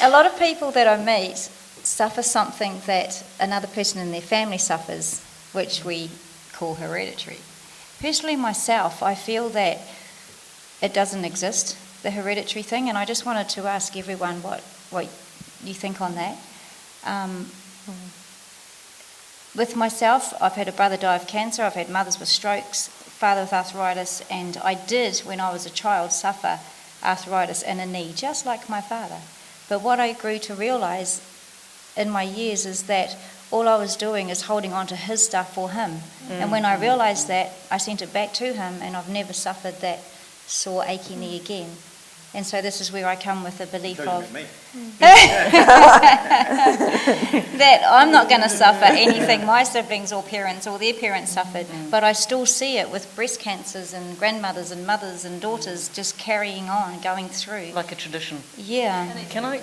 A lot of people that I meet suffer something that another person in their family suffers, which we call hereditary. Personally, myself, I feel that it doesn't exist, the hereditary thing, and I just wanted to ask everyone what you think on that. With myself, I've had a brother die of cancer, I've had mothers with strokes, father with arthritis, and I did, when I was a child, suffer arthritis in a knee, just like my father. But what I grew to realise in my years is that all I was doing is holding on to his stuff for him. And when I realised that, I sent it back to him, and I've never suffered that sore, achy knee again. And so this is where I come with the belief of that I'm not going to suffer anything my siblings or parents or their parents suffered, but I still see it with breast cancers and grandmothers and mothers and daughters just carrying on, going through. Like a tradition. Yeah. Can I?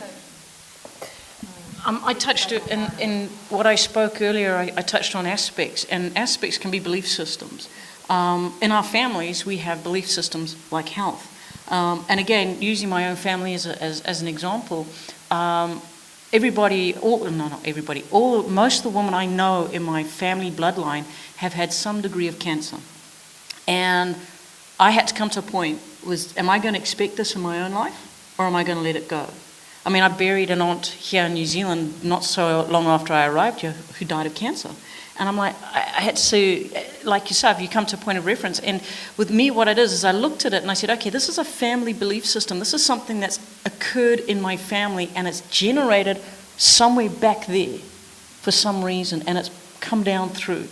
I touched it in what I spoke earlier. I touched on aspects, and aspects can be belief systems. In our families, we have belief systems like health. And again, using my own family as an example, most of the women I know in my family bloodline have had some degree of cancer. And I had to come to a point, am I going to expect this in my own life, or am I going to let it go? I mean, I buried an aunt here in New Zealand not so long after I arrived here who died of cancer. And I'm like, I had to, like yourself, you come to a point of reference. And with me, what it is I looked at it and I said, okay, this is a family belief system. This is something that's occurred in my family, and it's generated somewhere back there for some reason, and it's come down through.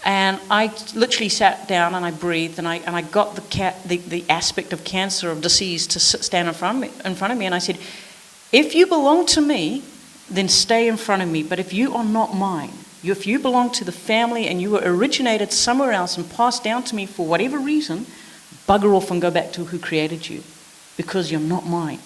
And I literally sat down and I breathed, and I got the aspect of cancer, of disease, to stand in front of me, and I said, if you belong to me, then stay in front of me. But if you are not mine, if you belong to the family and you were originated somewhere else and passed down to me for whatever reason, bugger off and go back to who created you, because you're not mine.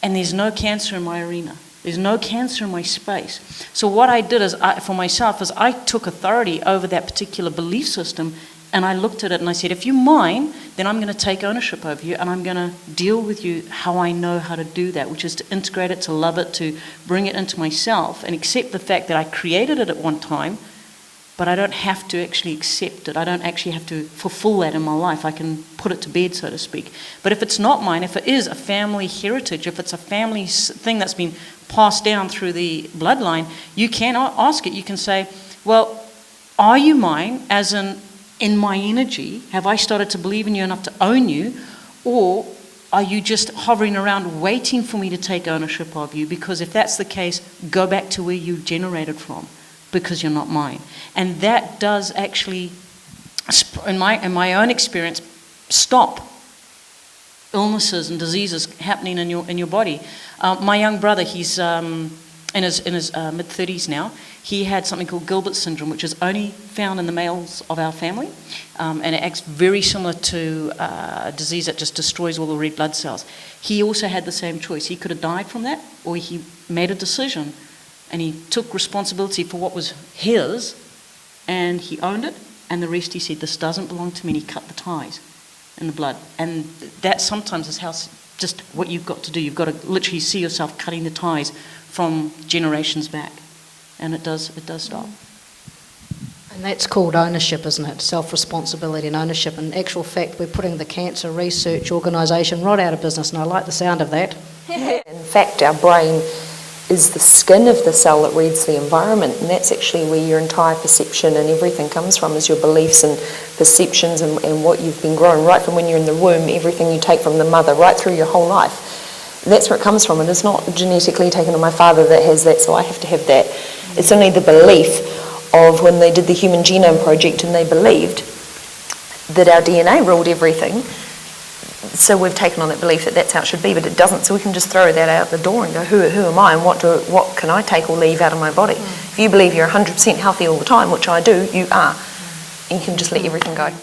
And there's no cancer in my arena. There's no cancer in my space. So what I did for myself is I took authority over that particular belief system, and I looked at it and I said, if you're mine, then I'm going to take ownership over you, and I'm going to deal with you how I know how to do that, which is to integrate it, to love it, to bring it into myself and accept the fact that I created it at one time, but I don't have to actually accept it. I don't actually have to fulfill that in my life. I can put it to bed, so to speak. But if it's not mine, if it is a family heritage, if it's a family thing that's been passed down through the bloodline, you can ask it. You can say, well, are you mine, as in my energy? Have I started to believe in you enough to own you? Or are you just hovering around waiting for me to take ownership of you? Because if that's the case, go back to where you generated from, because you're not mine. And that does actually, in my own experience, stop illnesses and diseases happening in your body. My young brother, he's in his mid-30s now. He had something called Gilbert syndrome, which is only found in the males of our family, and it acts very similar to a disease that just destroys all the red blood cells. He also had the same choice. He could have died from that, or he made a decision, and he took responsibility for what was his, and he owned it, and the rest he said, this doesn't belong to me, and he cut the ties in the blood. And that sometimes is how, just what you've got to do. You've got to literally see yourself cutting the ties from generations back. And it does stop. And that's called ownership, isn't it? Self-responsibility and ownership. In actual fact, we're putting the Cancer Research Organisation right out of business, and I like the sound of that. In fact, our brain is the skin of the cell that reads the environment, and that's actually where your entire perception and everything comes from, is your beliefs and perceptions and what you've been growing right from when you're in the womb, everything you take from the mother, right through your whole life. That's where it comes from, and it's not genetically taken on my father that has that, so I have to have that. It's only the belief of when they did the Human Genome Project and they believed that our DNA ruled everything. So we've taken on that belief that that's how it should be, but it doesn't. So we can just throw that out the door and go, who am I, and what can I take or leave out of my body? If you believe you're 100% healthy all the time, which I do, you are. And you can just let everything go.